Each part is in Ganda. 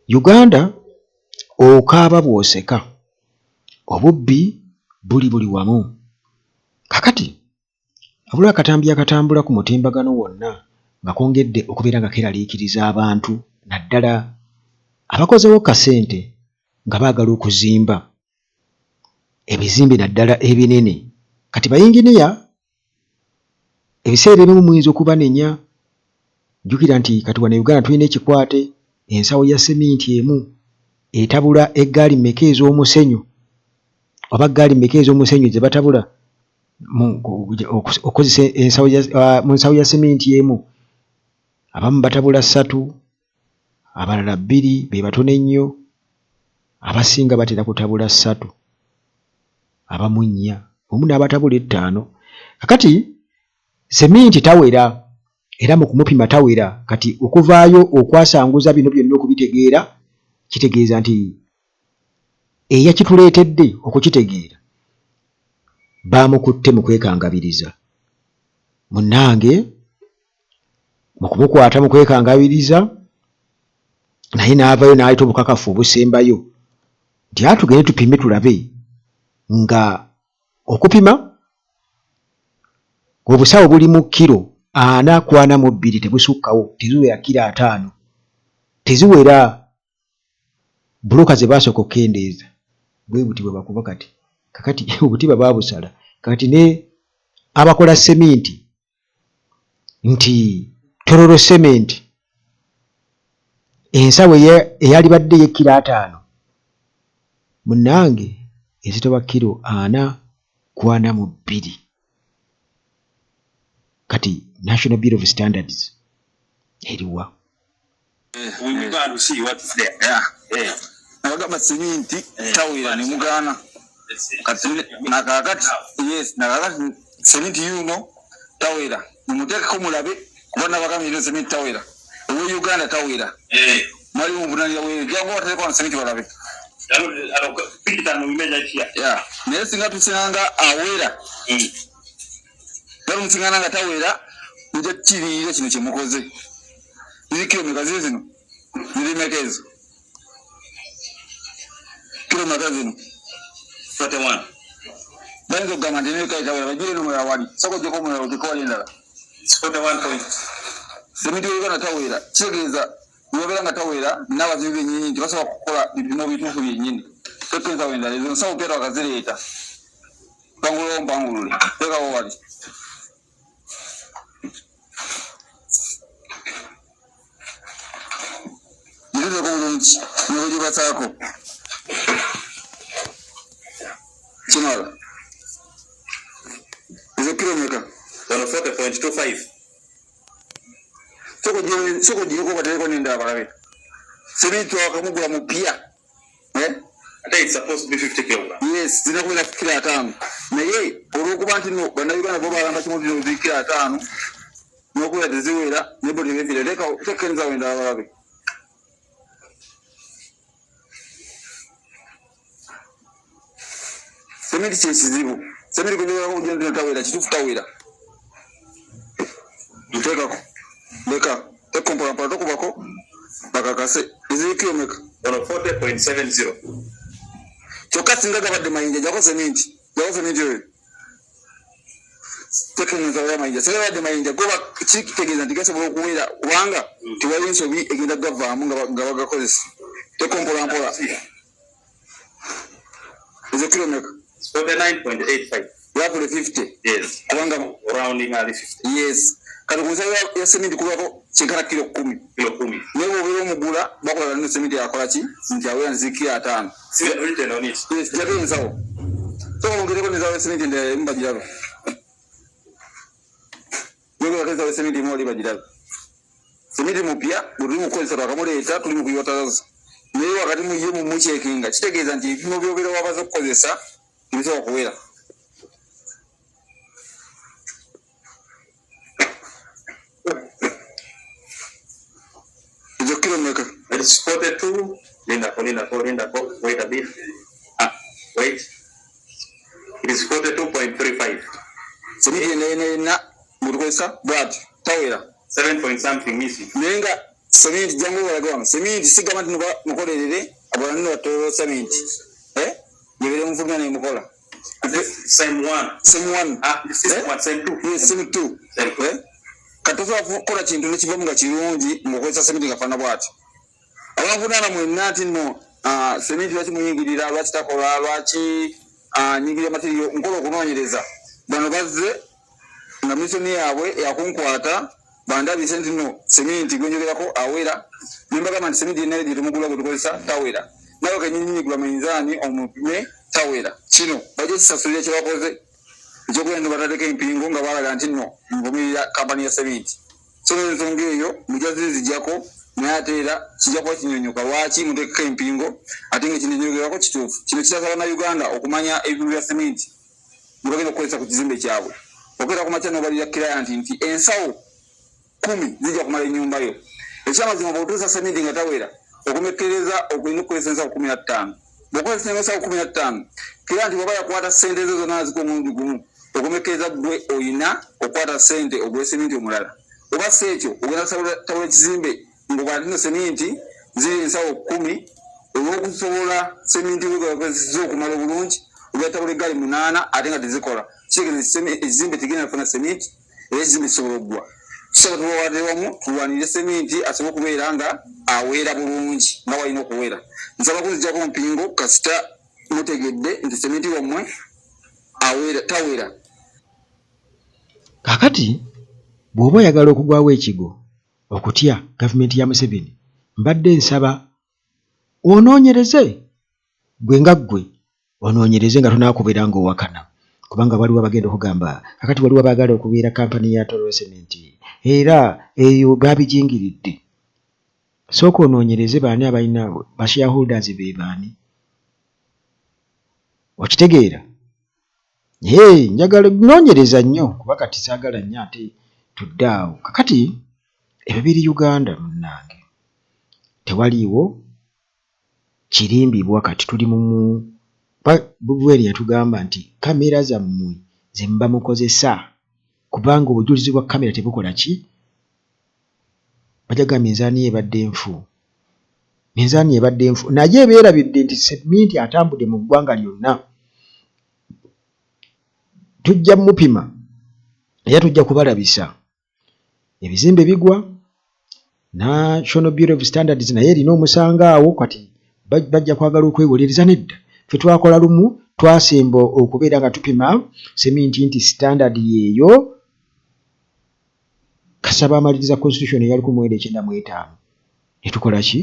Uganda okaaba bw'oseka, obubbi buli wamu. Kakati abula akatambi akatambula ku mutimbagano wonna nga kongedde okubeera nga keraliikiriza abantu naddala abakozewo kasente nga baagala okuzimba ebizimbe naddala ebinene. Kati bayinginiya ebiseera ebimu muyinza okubanenya. Jjukira nti kati wano Uganda tulina ekikwate, ensawo ya seminti emu etabula eggaali mmeka ez'omusenyu oba ggaali mmeka ez'omusenyu ze batabula okukozesa mu nsawo ya seminti emu. Abamu batabula 3, abalala 2, be batono ennyo. Abasinga batera kutabula 3, abamu 4, omu n'abatabula 5. Kakati seminti tawera era mu kumupima tawera. Kati okuvaayo okwasanguza bino byonna okubitegeera kitegeeza nti eyakituleetedde okukitegeera baamukutte mu kwekangabiriza. Munnange mu kumukwata mu kwekangabiriza naye n'avayo n'ayita obukakafu obusembayo nti tugende tupime tulabe nga okupima obusawo buli mu kilo 442 tebusukkawo, teziwera kilo 5, teziwera. Buloka ze baasooka okukendeeza bwe buti bwe bakuba kati. Kakati obutiba baabusala. Kati ne abakola seminti nti Tororo Cement ensawo eyali badde y'ekilo 5 munnange ezitoba kilo 442. Kati National Bureau of Standards eriwa? Nagamba seminti tawera ne mugana kati nakakati yes nakakati seminti yuno tawera mumutekeko mulabe kubona bakamye ne seminti tawera uwe Uganda tawera mali mubunani yawe jango wateko na seminti balabe alo pikita no imeja kia ya ne singa tusanga awera bali msingana nga tawera nje kiri kino kimukoze zikiro mekazi zino ziri mekezo kilo magazini 41 banzo gama ndene kai tawera bajire no ya wali sako joko mo ukikoli ndala 41 point seminti Uganda tawera kigeza yobera nga tawera n'abazibe nyinyi basobola kukola bipimo bitufu byennyini tekenza wenda lezo sawo kero akazireeta bangulule teka wali ndio kongonchi ndio basako Chinola is kilomita 40.25 soko jiko kwa nenda barabe seminti wakamugula mupia ata it's supposed to be 50 kg yes zinakwenda kilo 5 naye olukuba nti no bana Uganda bo balamba kimoto zikira 5 nokuya teziwera nebo tebefire leka tekenza wenda barabe seminti chesizibu seminti kunyoya kujenda tawera chitufu tawera mtekako leka tekompola pato kubako bakakase izi kilomita 40.70 chokati ngaga bade mayinja jako seminti yo tekenza ya mayinja sele bade mayinja goba chikitegeza ndigase bokuwera kubanga tiwali nsobi egenda gava munga bagakozesa tekompola mpola izi kilomita 49.85 roughly 50 yes kubanga rounding ali 50 yes kati kuza ya seminti kubako chekana kilo 10 nebo bero mugula bakola ne seminti yakola ki nti awe nzikia 5 si written on it yes jabe nzawo so ngireko ne zawe seminti nde mbajiralo yego kaza seminti moli bajiralo seminti mupya buri mukozesa bakamuleta tuli mukuyota naye wakati muye mu muchekinga kitegeeza nti bino byobero wabazo kukozesa ibiso okuwera kilomita it's 42 linda wait a bit wait it is 42.35 seminti na murukwesa but tawera 7 point something missing nenga Sementi jangu walagwa sementi sigama tinuka mukolerere abantu batoro sementi yebere mufuna ne mukola same one same two katoza kola kintu nekiva nga kirungi mukozesa sementi ngafana bwati abafuna mu nati no sementi lati muyingirira lwaki takola lwaki nyingirira material nkolo kunonyereza bano bazze na misioni yaabwe yakunkwata banda bisenti no sementi gwenyogerako awera nimbaga man sementi nere ditumugula kutukozesa tawera nayo kanyinyi gula mainzani omupime tawera kino baje kisasulira kyebakoze ekyokwenda batateka empingo nga balaga nti no nvumirira kampani ya sementi so ensonga eyo mujazi zijjako naye ate era kijja kuba kinyonyoka lwaki mutekeka empingo ate nga kinenyogerako kituufu kino kisasaba na Uganda okumanya ebintu bya sementi bagenda okukozesa ku kizimbe kyabwe okera ku makya nobalira client nti ensawo 10 zijja kumala ennyumba yo ekyamazima bw'otuusa sementi nga tawera okumekereza okulina okukozesa ensawo 15 bw'okozesa ensawo 15 client bw'aba yakwata ssente ezo zonna ziko omulundi gumu okumekereza gwe oyina okwata ssente ogule sementi omulala oba si ekyo ogenda tabula ekizimbe ng'okwatino sementi ziri ensawo 10 olw'okusobola sementi wegakozesa okumala obulungi ogatabula eggaali 8 ate nga tezikola kitegeeza ekizimbe tegenda kufuna sementi era ekizimbe kisobola okuggwa kisaba tubawadde wamu tulwanire sementi asobola okubeera nga aweera bulungi nga walina okuweera nsaba kuzijjako mpingo kasita mutegedde nti sementi wammwe aweera taweera kakati bw'oba oyagala okugwawo ekigo okutya gavumenti ya Museveni mbadde nsaba onoonyereze gwe nga ggwe onoonyereze nga tonaakubera ng'owakana kubanga waliwo abagenda okugamba kakati waliwo abaagala okubeera kampani ya Toro Cement era eyo baabijingiridde sooka onoonyereze baani abalina ba shareholders be baani okitegeera njagala noonyereza nnyo kuba kati saagala nnyo ate tuddaawo kakati ebyo biri Uganda munnange tewaliiwo kirimbibwa kati tuli mu bubweri yatugamba nti kamera zammwe ze mba mukozesa kubanga obujulizi bwa kamera tebukola ki bajaga minzaani ebadde nfu naye ebeerabidde nti sementi atambudde mu ggwanga lyonna tujja mupima era tujja kubalabisa ebizimbe bigwa National Bureau of Standards naye erina omusanga awo kati bajja kwagala okwewolereza nedda ffe twakola lumu twasemba okubeera nga tupima sementi nti standard yeeyo kasaba amaliriza constitution eyali 1995 netukola ki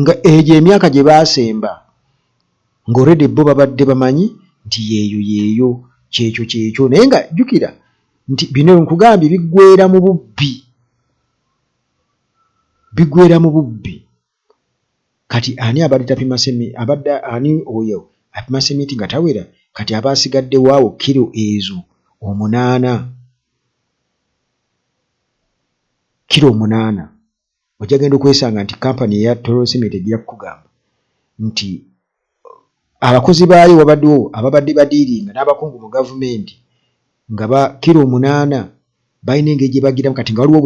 nga egyo emyaka gye baasemba ng'olredde bo babadde bamanyi nti yeeyo kyekyo naye nga jjukira nti bino nkugambye biggweera mu bubbi kati ani abadde tapima ani oyo apima sementi nga tawera kati abaasigadde waawo kilo ezo 8 ojja genda okwesanga nti kampani eya Toro Cement ejja kukugamba nti abakozi baayo wabaddewo ababadde badiiringa n'abakungu mu gavumenti nga ba kilo 8 balina engeri gye bagiramu kati nga waliwo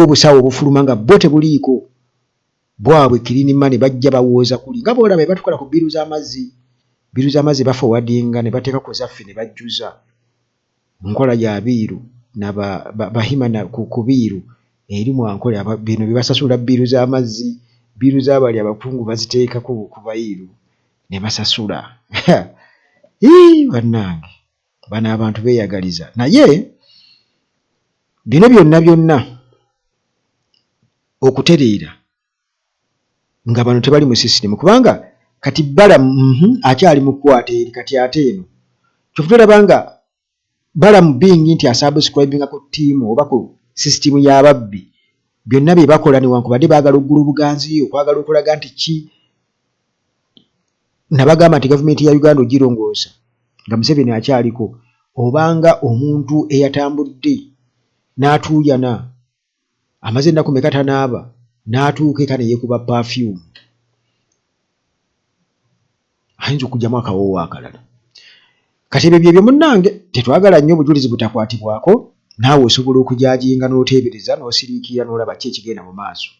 obusawo obufuluma nga bo tebuliiko bwabwe kirini mane bajja bawooza kuli nga boolaba batukola ku biru z'amazzi bafowadinga ne bateeka ku zaffe ne bajjuza nkola ya biiru bahima ku biiru eri mwankola bino bibasasula biru z'amazzi biru z'abali abakungu baziteeka ku bayiru ne basasula bannange bano abantu beeyagaliza naye bino byonna okutereera nga bano tebali mu system kubanga kati Balamu akyali mu kwata eri kati ate eno kyokutulaba nga Balamu bingi nti asubscribinga ku ttiimu oba ku system y'ababbi byonna bye bakola newankubadde baagala oggula obuganzi okwagala okulaga nti ki nabagamba nti gavumenti ya Uganda ogirongoosa nga Museveni akyaliko obanga omuntu eyatambudde n'atuuyana amaze ennaku meka tanaaba n'atuuka eka ne yeekuba perfume ayinza okugyamu akawoowo akalala kati ebyo byebyo munnange tetwagala nnyo obujulizi butakwatibwako naawe osobola okujajinga n'oteebereza n'osiriikirira n'olaba ki ekigenda mu maaso.